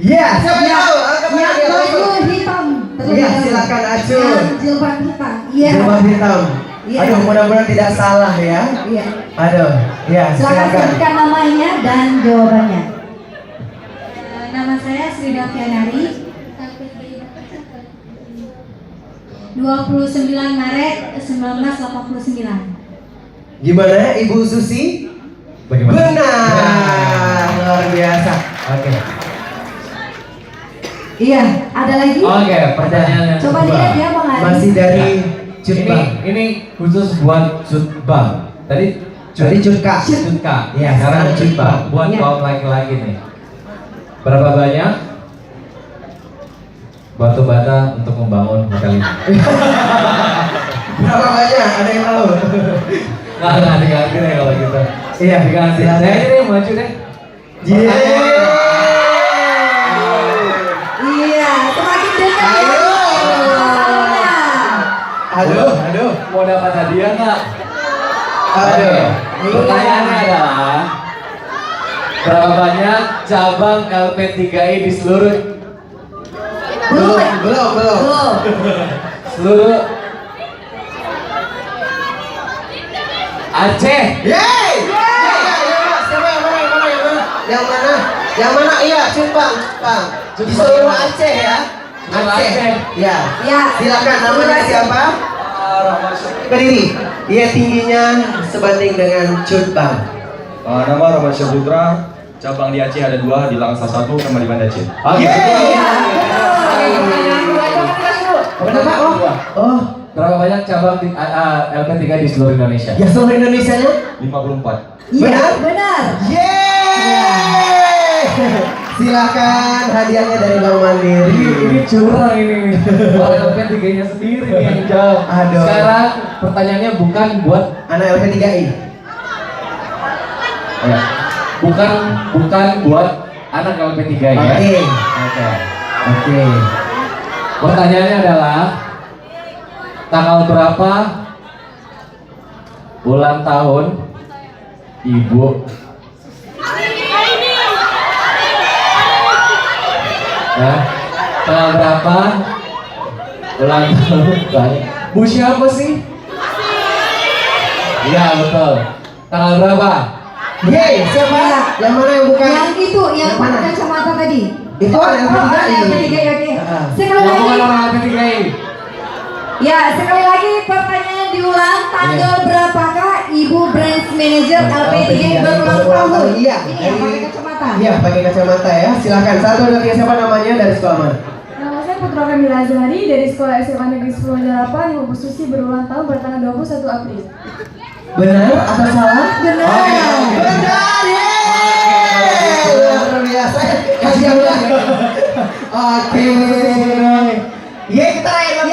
Iya, siapa yang tahu? Yang baju hitam. Iya, silakan Acun. Yang jilbab hitam. Iya. Jilbab hitam. Iya. Aduh, mudah-mudahan tidak salah ya. Iya. Aduh, ya Silakan silakan. sebutkan namanya dan jawabannya. Nama saya Sri Davianari. 29 Maret 1989. Gimana ya, Ibu Susi? Bagaimana? Benar, luar biasa. Oke. Iya, ada lagi? Oke, pertanyaan yang Coba kedua. lihat ya Bang Adi. Masih dari Ini Cutbang. khusus buat Cutbang. Tadi Cutka. Cutka. Iya, Sekarang sekarang Cutbang buat Iya. kaum laki-laki nih. Berapa banyak batu bata untuk membangun hotel ini? Berapa banyak? Ada yang tahu? Nggak diganti deh kalau gitu. Iya, Diganti. silakan. Saya ini maju deh. Iya, semakin dekat. Ayo. Aduh, aduh. Mau dapat hadiah nggak? Aduh. Oke. Pertanyaannya adalah berapa banyak cabang LP3I di seluruh Belum, belum, belum. Belum. seluruh Aceh? Yeay! Siapa yang mana? Yang mana? Yang mana? Iya, Cutbang. Bang. Di seluruh Aceh ya. Seluruh Aceh. Ya. Ya. Silakan, namanya siapa? Berdiri. Dia tingginya sebanding dengan Cutbang. Nama Rahmat Syahputra, cabang di Aceh ada 2, di Langsa 1 sama di Banda Aceh. Oke. Iya. Benar Pak? Oh, Berapa banyak cabang LP3I di seluruh Indonesia? ya seluruh Indonesianya? 54. Iya, Benar? benar. Yeay! Silakan hadiahnya dari Bank Mandiri. Ini curang ini. LP3I-nya sendiri nih yang jawab. Aduh. Sekarang pertanyaannya bukan buat Anak LP3I. ya, bukan buat anak LP3I ya. Oke. Oke. Oke. Pertanyaannya adalah tanggal berapa ulang tahun Ibu ya? Tanggal berapa ulang tahun banyak. Bu siapa sih? Iya betul. Tanggal berapa? Yeay, siapa? Iya. Yang mana yang bukan? Yang itu, yang Yang mana? pakai kacamata tadi. Itu ada LP3I. LP3I, oke. Ah. Sekali Yang bukan lagi. orang LP3I. Ya, sekali lagi pertanyaan diulang. Tanggal berapakah Ibu Branch Manager LP3I berulang tahun? Iya. Ini yang pakai kacamata. Iya, pakai kacamata ya. Silakan. 1, 2, 3, siapa namanya dari sekolah mana? Nama saya Putra Kamila Azhari dari Sekolah SMA Negeri 10 Ibu Susi berulang tahun pada tanggal 21 April. Benar atau salah? Benar. Oke. Benar. Yeay. Luar biasa. Kasih Allah. Oke. Yeay, kita rayain lagi.